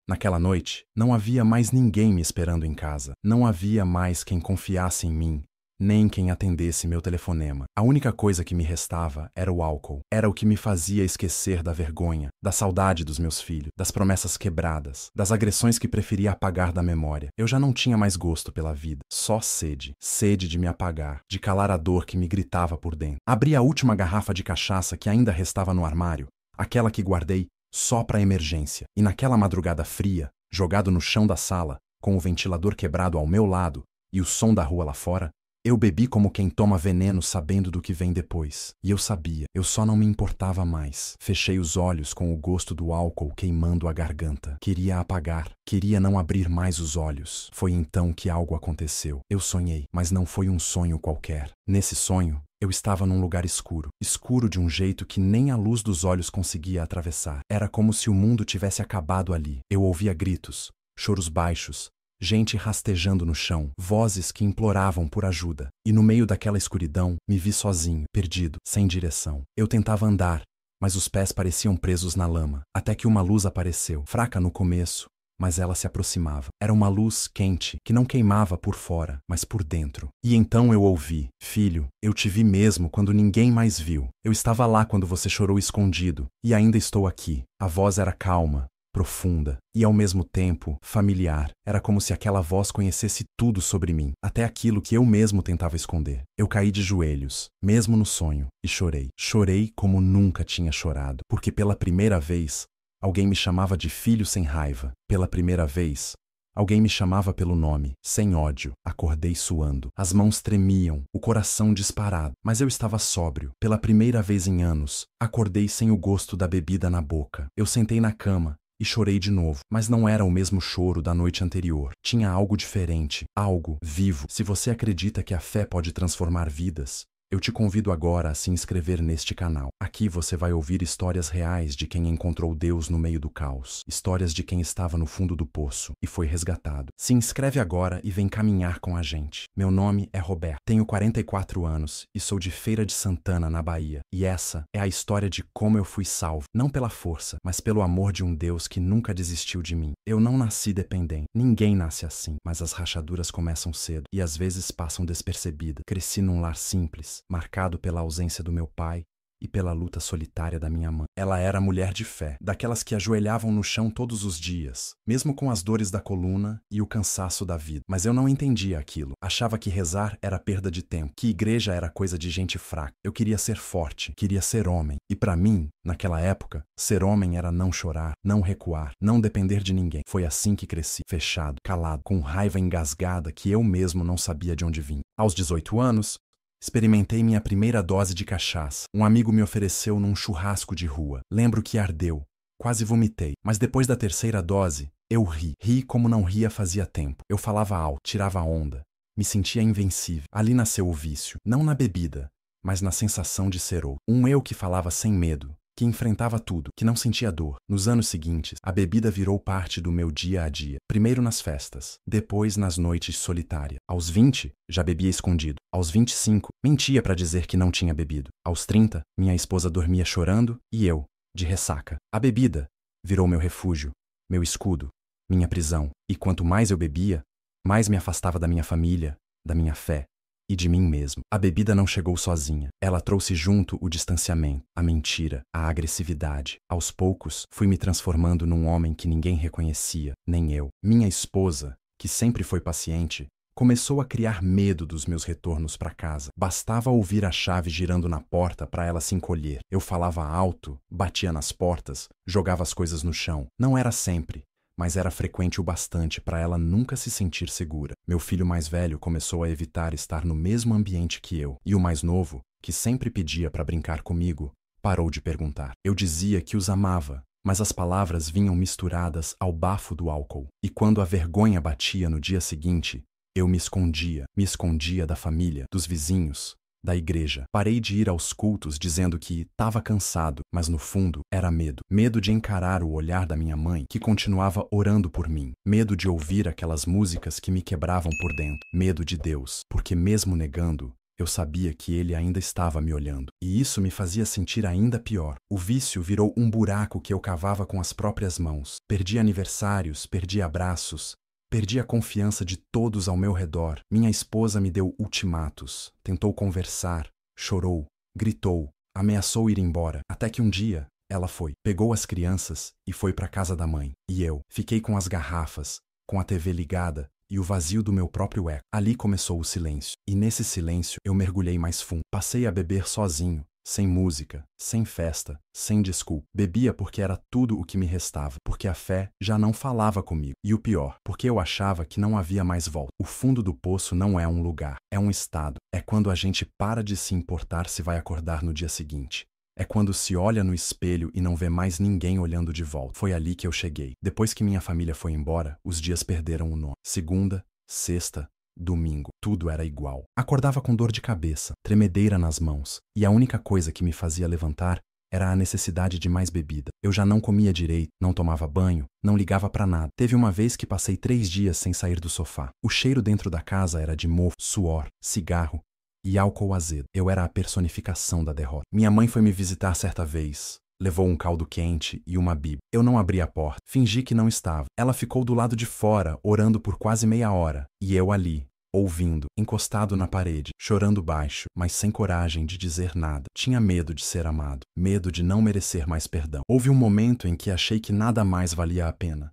Naquela noite, não havia mais ninguém me esperando em casa. Não havia mais quem confiasse em mim, nem quem atendesse meu telefonema. A única coisa que me restava era o álcool. Era o que me fazia esquecer da vergonha, da saudade dos meus filhos, das promessas quebradas, das agressões que preferia apagar da memória. Eu já não tinha mais gosto pela vida, só sede. Sede de me apagar, de calar a dor que me gritava por dentro. Abri a última garrafa de cachaça que ainda restava no armário, aquela que guardei só para emergência. E naquela madrugada fria, jogado no chão da sala, com o ventilador quebrado ao meu lado e o som da rua lá fora, eu bebi como quem toma veneno sabendo do que vem depois. E eu sabia, eu só não me importava mais. Fechei os olhos com o gosto do álcool queimando a garganta. Queria apagar, queria não abrir mais os olhos. Foi então que algo aconteceu. Eu sonhei, mas não foi um sonho qualquer. Nesse sonho, eu estava num lugar escuro, escuro de um jeito que nem a luz dos olhos conseguia atravessar. Era como se o mundo tivesse acabado ali. Eu ouvia gritos, choros baixos, gente rastejando no chão, vozes que imploravam por ajuda. E no meio daquela escuridão, me vi sozinho, perdido, sem direção. Eu tentava andar, mas os pés pareciam presos na lama, até que uma luz apareceu, fraca no começo, mas ela se aproximava. Era uma luz quente, que não queimava por fora, mas por dentro. E então eu ouvi: filho, eu te vi mesmo quando ninguém mais viu. Eu estava lá quando você chorou escondido, e ainda estou aqui. A voz era calma, profunda e, ao mesmo tempo, familiar. Era como se aquela voz conhecesse tudo sobre mim, até aquilo que eu mesmo tentava esconder. Eu caí de joelhos, mesmo no sonho, e chorei. Chorei como nunca tinha chorado, porque pela primeira vez, alguém me chamava de filho sem raiva. Pela primeira vez, alguém me chamava pelo nome, sem ódio. Acordei suando. As mãos tremiam, o coração disparado. Mas eu estava sóbrio. Pela primeira vez em anos, acordei sem o gosto da bebida na boca. Eu sentei na cama e chorei de novo, mas não era o mesmo choro da noite anterior. Tinha algo diferente, algo vivo. Se você acredita que a fé pode transformar vidas, eu te convido agora a se inscrever neste canal. Aqui você vai ouvir histórias reais de quem encontrou Deus no meio do caos. Histórias de quem estava no fundo do poço e foi resgatado. Se inscreve agora e vem caminhar com a gente. Meu nome é Roberto, tenho 44 anos e sou de Feira de Santana, na Bahia. E essa é a história de como eu fui salvo, não pela força, mas pelo amor de um Deus que nunca desistiu de mim. Eu não nasci dependente, ninguém nasce assim, mas as rachaduras começam cedo e às vezes passam despercebidas. Cresci num lar simples, marcado pela ausência do meu pai e pela luta solitária da minha mãe. Ela era mulher de fé, daquelas que ajoelhavam no chão todos os dias, mesmo com as dores da coluna e o cansaço da vida. Mas eu não entendia aquilo. Achava que rezar era perda de tempo, que igreja era coisa de gente fraca. Eu queria ser forte, queria ser homem. E para mim, naquela época, ser homem era não chorar, não recuar, não depender de ninguém. Foi assim que cresci, fechado, calado, com raiva engasgada que eu mesmo não sabia de onde vinha. Aos 18 anos, experimentei minha primeira dose de cachaça. Um amigo me ofereceu num churrasco de rua. Lembro que ardeu. Quase vomitei. Mas depois da terceira dose, eu ri. Ri como não ria fazia tempo. Eu falava alto, tirava onda. Me sentia invencível. Ali nasceu o vício. Não na bebida, mas na sensação de ser outro. Um eu que falava sem medo, que enfrentava tudo, que não sentia dor. Nos anos seguintes, a bebida virou parte do meu dia a dia. Primeiro nas festas, depois nas noites solitárias. Aos 20, já bebia escondido. Aos 25, mentia para dizer que não tinha bebido. Aos 30, minha esposa dormia chorando e eu, de ressaca. A bebida virou meu refúgio, meu escudo, minha prisão. E quanto mais eu bebia, mais me afastava da minha família, da minha fé e de mim mesmo. A bebida não chegou sozinha. Ela trouxe junto o distanciamento, a mentira, a agressividade. Aos poucos, fui me transformando num homem que ninguém reconhecia, nem eu. Minha esposa, que sempre foi paciente, começou a criar medo dos meus retornos para casa. Bastava ouvir a chave girando na porta para ela se encolher. Eu falava alto, batia nas portas, jogava as coisas no chão. Não era sempre, mas era frequente o bastante para ela nunca se sentir segura. Meu filho mais velho começou a evitar estar no mesmo ambiente que eu, e o mais novo, que sempre pedia para brincar comigo, parou de perguntar. Eu dizia que os amava, mas as palavras vinham misturadas ao bafo do álcool. E quando a vergonha batia no dia seguinte, eu me escondia da família, dos vizinhos, da igreja. Parei de ir aos cultos dizendo que estava cansado, mas no fundo era medo. Medo de encarar o olhar da minha mãe, que continuava orando por mim. Medo de ouvir aquelas músicas que me quebravam por dentro. Medo de Deus, porque mesmo negando, Eu sabia que ele ainda estava me olhando, e isso me fazia sentir ainda pior. O vício virou um buraco que eu cavava com as próprias mãos. Perdi aniversários, perdi abraços, perdi a confiança de todos ao meu redor. Minha esposa me deu ultimatos, tentou conversar, chorou, gritou, ameaçou ir embora, até que um dia ela foi, pegou as crianças e foi para casa da mãe. E eu fiquei com as garrafas, com a TV ligada e o vazio do meu próprio eco. Ali começou o silêncio, e nesse silêncio eu mergulhei mais fundo. Passei a beber sozinho, sem música, sem festa, sem desculpa. Bebia porque era tudo o que me restava, porque a fé já não falava comigo. E o pior, porque eu achava que não havia mais volta. O fundo do poço não é um lugar, é um estado. É quando a gente para de se importar se vai acordar no dia seguinte. É quando se olha no espelho e não vê mais ninguém olhando de volta. Foi ali que eu cheguei. Depois que minha família foi embora, os dias perderam o nome. Segunda, sexta, domingo, tudo era igual. Acordava com dor de cabeça, tremedeira nas mãos, e a única coisa que me fazia levantar era a necessidade de mais bebida. Eu já não comia direito, não tomava banho, não ligava pra nada. Teve uma vez que passei 3 dias sem sair do sofá. O cheiro dentro da casa era de mofo, suor, cigarro e álcool azedo. Eu era a personificação da derrota. Minha mãe foi me visitar certa vez. Levou um caldo quente e uma bíblia. Eu não abri a porta. Fingi que não estava. Ela ficou do lado de fora, orando por quase meia hora. E eu ali, ouvindo, encostado na parede, chorando baixo, mas sem coragem de dizer nada. Tinha medo de ser amado. Medo de não merecer mais perdão. Houve um momento em que achei que nada mais valia a pena.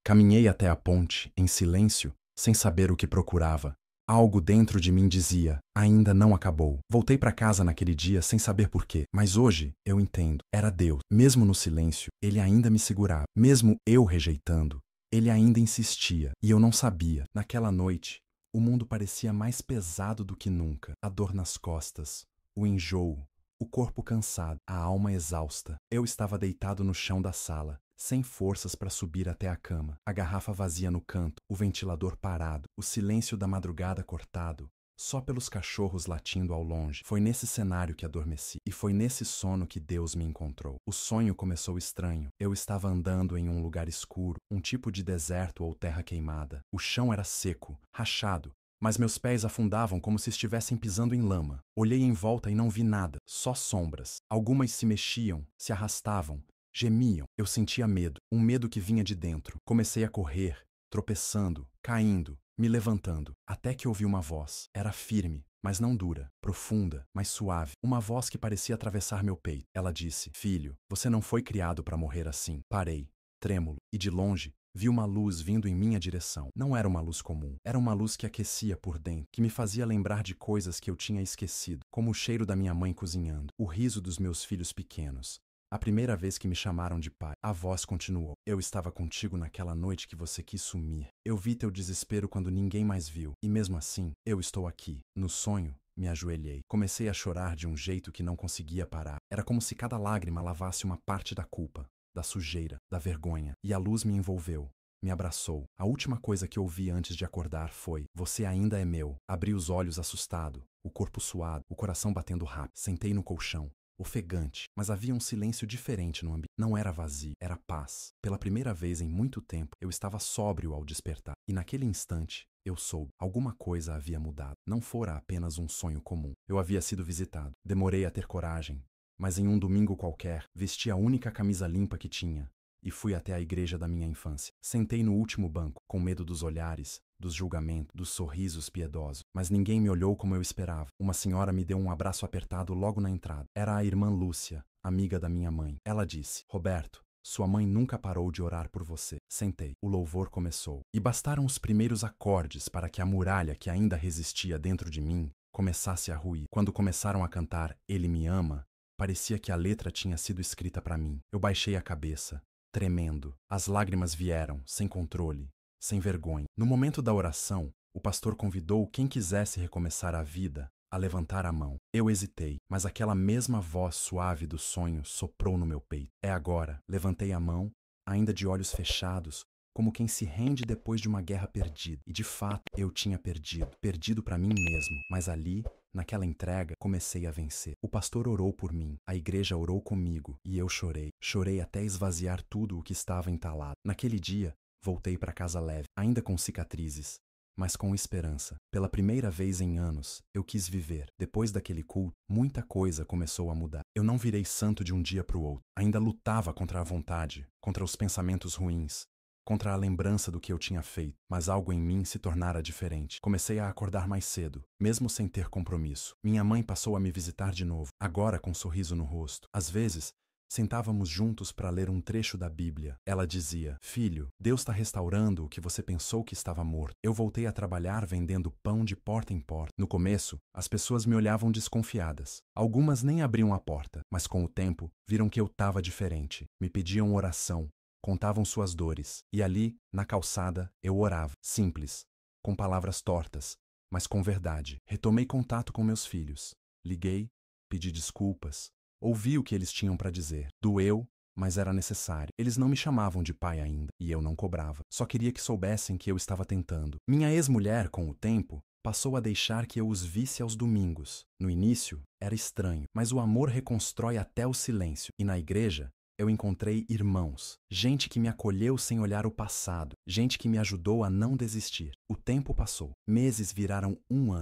Caminhei até a ponte, em silêncio, sem saber o que procurava. Algo dentro de mim dizia, ainda não acabou. Voltei para casa naquele dia sem saber porquê, mas hoje eu entendo. Era Deus. Mesmo no silêncio, Ele ainda me segurava. Mesmo eu rejeitando, Ele ainda insistia. E eu não sabia. Naquela noite, o mundo parecia mais pesado do que nunca. A dor nas costas, o enjoo, o corpo cansado, a alma exausta. Eu estava deitado no chão da sala, sem forças para subir até a cama, a garrafa vazia no canto, o ventilador parado, o silêncio da madrugada cortado, só pelos cachorros latindo ao longe. Foi nesse cenário que adormeci, e foi nesse sono que Deus me encontrou. O sonho começou estranho. Eu estava andando em um lugar escuro, um tipo de deserto ou terra queimada. O chão era seco, rachado, mas meus pés afundavam como se estivessem pisando em lama. Olhei em volta e não vi nada, só sombras. Algumas se mexiam, se arrastavam, gemiam. Eu sentia medo, um medo que vinha de dentro. Comecei a correr, tropeçando, caindo, me levantando, até que ouvi uma voz. Era firme, mas não dura, profunda, mas suave. Uma voz que parecia atravessar meu peito. Ela disse, filho, você não foi criado para morrer assim. Parei, trêmulo, e de longe, vi uma luz vindo em minha direção. Não era uma luz comum. Era uma luz que aquecia por dentro, que me fazia lembrar de coisas que eu tinha esquecido, como o cheiro da minha mãe cozinhando, o riso dos meus filhos pequenos. A primeira vez que me chamaram de pai, a voz continuou. Eu estava contigo naquela noite que você quis sumir. Eu vi teu desespero quando ninguém mais viu. E mesmo assim, eu estou aqui. No sonho, me ajoelhei. Comecei a chorar de um jeito que não conseguia parar. Era como se cada lágrima lavasse uma parte da culpa, da sujeira, da vergonha. E a luz me envolveu, me abraçou. A última coisa que ouvi antes de acordar foi: você ainda é meu. Abri os olhos assustado, o corpo suado, o coração batendo rápido. Sentei no colchão, ofegante, mas havia um silêncio diferente no ambiente. Não era vazio, era paz. Pela primeira vez em muito tempo, eu estava sóbrio ao despertar. E naquele instante, eu soube. Alguma coisa havia mudado. Não fora apenas um sonho comum. Eu havia sido visitado. Demorei a ter coragem. Mas em um domingo qualquer, vesti a única camisa limpa que tinha e fui até a igreja da minha infância. Sentei no último banco, com medo dos olhares, dos julgamentos, dos sorrisos piedosos. Mas ninguém me olhou como eu esperava. Uma senhora me deu um abraço apertado logo na entrada. Era a irmã Lúcia, amiga da minha mãe. Ela disse: Roberto, sua mãe nunca parou de orar por você. Sentei. O louvor começou. E bastaram os primeiros acordes para que a muralha que ainda resistia dentro de mim começasse a ruir. Quando começaram a cantar Ele me ama, parecia que a letra tinha sido escrita para mim. Eu baixei a cabeça, tremendo. As lágrimas vieram, sem controle, sem vergonha. No momento da oração, o pastor convidou quem quisesse recomeçar a vida a levantar a mão. Eu hesitei, mas aquela mesma voz suave do sonho soprou no meu peito. É agora. Levantei a mão, ainda de olhos fechados, como quem se rende depois de uma guerra perdida. E de fato, eu tinha perdido. Perdido para mim mesmo. Mas ali, naquela entrega, comecei a vencer. O pastor orou por mim, a igreja orou comigo, e eu chorei. Chorei até esvaziar tudo o que estava entalado. Naquele dia, voltei para casa leve, ainda com cicatrizes, mas com esperança. Pela primeira vez em anos, eu quis viver. Depois daquele culto, muita coisa começou a mudar. Eu não virei santo de um dia para o outro. Ainda lutava contra a vontade, contra os pensamentos ruins, contra a lembrança do que eu tinha feito, mas algo em mim se tornara diferente. Comecei a acordar mais cedo, mesmo sem ter compromisso. Minha mãe passou a me visitar de novo, agora com um sorriso no rosto. Às vezes, sentávamos juntos para ler um trecho da Bíblia. Ela dizia: "Filho, Deus está restaurando o que você pensou que estava morto." Eu voltei a trabalhar vendendo pão de porta em porta. No começo, as pessoas me olhavam desconfiadas. Algumas nem abriam a porta, mas com o tempo, viram que eu estava diferente. Me pediam oração, contavam suas dores, e ali, na calçada, eu orava, simples, com palavras tortas, mas com verdade. Retomei contato com meus filhos. Liguei, pedi desculpas, ouvi o que eles tinham para dizer. Doeu, mas era necessário. Eles não me chamavam de pai ainda, e eu não cobrava. Só queria que soubessem que eu estava tentando. Minha ex-mulher, com o tempo, passou a deixar que eu os visse aos domingos. No início, era estranho, mas o amor reconstrói até o silêncio, e na igreja, eu encontrei irmãos, gente que me acolheu sem olhar o passado, gente que me ajudou a não desistir. O tempo passou. Meses viraram um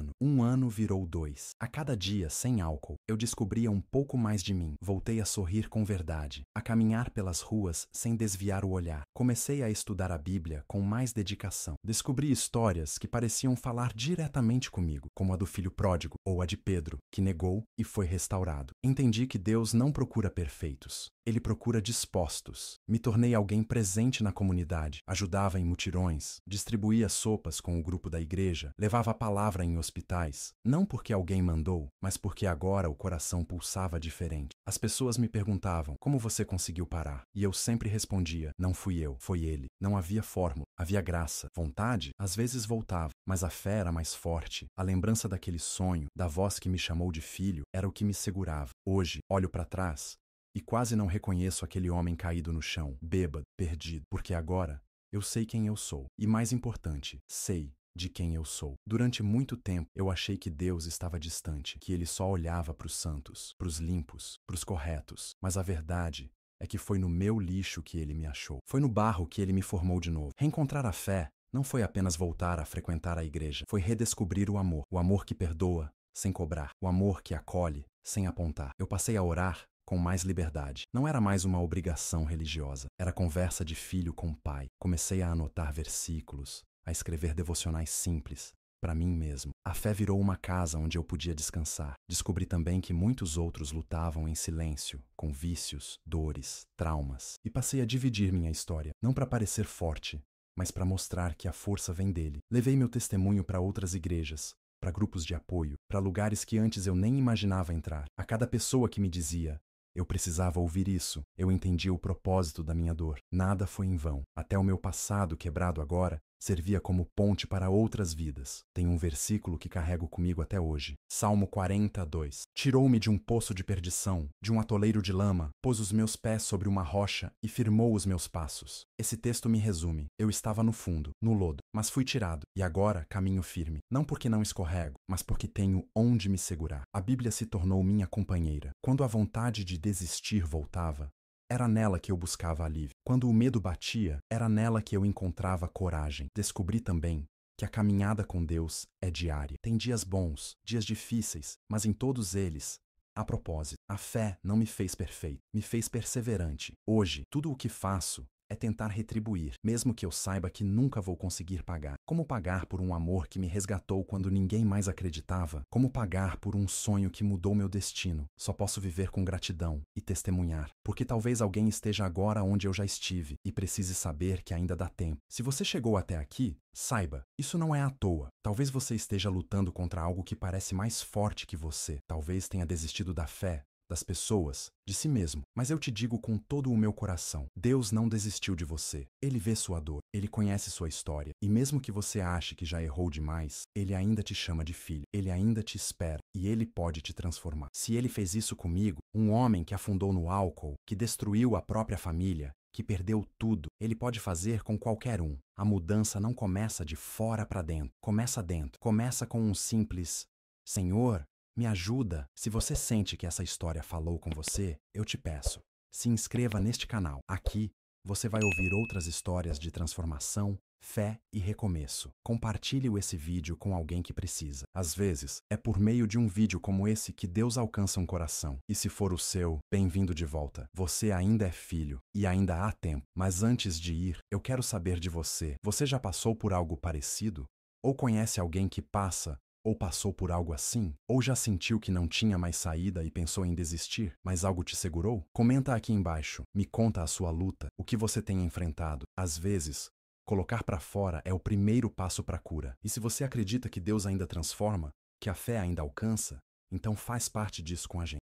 ano virou 2. A cada dia, sem álcool, eu descobria um pouco mais de mim. Voltei a sorrir com verdade, a caminhar pelas ruas sem desviar o olhar. Comecei a estudar a Bíblia com mais dedicação. Descobri histórias que pareciam falar diretamente comigo, como a do filho pródigo ou a de Pedro, que negou e foi restaurado. Entendi que Deus não procura perfeitos. Ele procura dispostos. Me tornei alguém presente na comunidade, ajudava em mutirões, distribuía sopas com o grupo da igreja, levava a palavra em hospitais, não porque alguém mandou, mas porque agora o coração pulsava diferente. As pessoas me perguntavam: "Como você conseguiu parar?" E eu sempre respondia: "Não fui eu, foi ele." Não havia fórmula, havia graça. Vontade, às vezes voltava, mas a fé era mais forte. A lembrança daquele sonho, da voz que me chamou de filho, era o que me segurava. Hoje, olho para trás e quase não reconheço aquele homem caído no chão, bêbado, perdido, porque agora eu sei quem eu sou. E mais importante, sei de quem eu sou. Durante muito tempo, eu achei que Deus estava distante, que ele só olhava para os santos, para os limpos, para os corretos. Mas a verdade é que foi no meu lixo que ele me achou. Foi no barro que ele me formou de novo. Reencontrar a fé não foi apenas voltar a frequentar a igreja, foi redescobrir o amor que perdoa sem cobrar, o amor que acolhe sem apontar. Eu passei a orar com mais liberdade. Não era mais uma obrigação religiosa, era conversa de filho com pai. Comecei a anotar versículos, a escrever devocionais simples, para mim mesmo. A fé virou uma casa onde eu podia descansar. Descobri também que muitos outros lutavam em silêncio, com vícios, dores, traumas. E passei a dividir minha história, não para parecer forte, mas para mostrar que a força vem dele. Levei meu testemunho para outras igrejas, para grupos de apoio, para lugares que antes eu nem imaginava entrar. A cada pessoa que me dizia: "Eu precisava ouvir isso", eu entendi o propósito da minha dor. Nada foi em vão. Até o meu passado quebrado agora servia como ponte para outras vidas. Tem um versículo que carrego comigo até hoje. Salmo 42. Tirou-me de um poço de perdição, de um atoleiro de lama, pôs os meus pés sobre uma rocha e firmou os meus passos. Esse texto me resume. Eu estava no fundo, no lodo, mas fui tirado, e agora caminho firme. Não porque não escorrego, mas porque tenho onde me segurar. A Bíblia se tornou minha companheira. Quando a vontade de desistir voltava, era nela que eu buscava alívio. Quando o medo batia, era nela que eu encontrava coragem. Descobri também que a caminhada com Deus é diária. Tem dias bons, dias difíceis, mas em todos eles, há propósito. A fé não me fez perfeito, me fez perseverante. Hoje, tudo o que faço é tentar retribuir, mesmo que eu saiba que nunca vou conseguir pagar. Como pagar por um amor que me resgatou quando ninguém mais acreditava? Como pagar por um sonho que mudou meu destino? Só posso viver com gratidão e testemunhar, porque talvez alguém esteja agora onde eu já estive e precise saber que ainda dá tempo. Se você chegou até aqui, saiba, isso não é à toa. Talvez você esteja lutando contra algo que parece mais forte que você. Talvez tenha desistido da fé, das pessoas, de si mesmo. Mas eu te digo com todo o meu coração, Deus não desistiu de você. Ele vê sua dor, Ele conhece sua história. E mesmo que você ache que já errou demais, Ele ainda te chama de filho. Ele ainda te espera e Ele pode te transformar. Se Ele fez isso comigo, um homem que afundou no álcool, que destruiu a própria família, que perdeu tudo, Ele pode fazer com qualquer um. A mudança não começa de fora para dentro. Começa com um simples: Senhor, me ajuda. Se você sente que essa história falou com você, eu te peço, se inscreva neste canal. Aqui você vai ouvir outras histórias de transformação, fé e recomeço. Compartilhe esse vídeo com alguém que precisa. Às vezes, é por meio de um vídeo como esse que Deus alcança um coração. E se for o seu, bem-vindo de volta. Você ainda é filho e ainda há tempo. Mas antes de ir, eu quero saber de você. Você já passou por algo parecido? Ou conhece alguém que passa ou passou por algo assim? Ou já sentiu que não tinha mais saída e pensou em desistir, mas algo te segurou? Comenta aqui embaixo. Me conta a sua luta, o que você tem enfrentado. Às vezes, colocar para fora é o primeiro passo para a cura. E se você acredita que Deus ainda transforma, que a fé ainda alcança, então faz parte disso com a gente.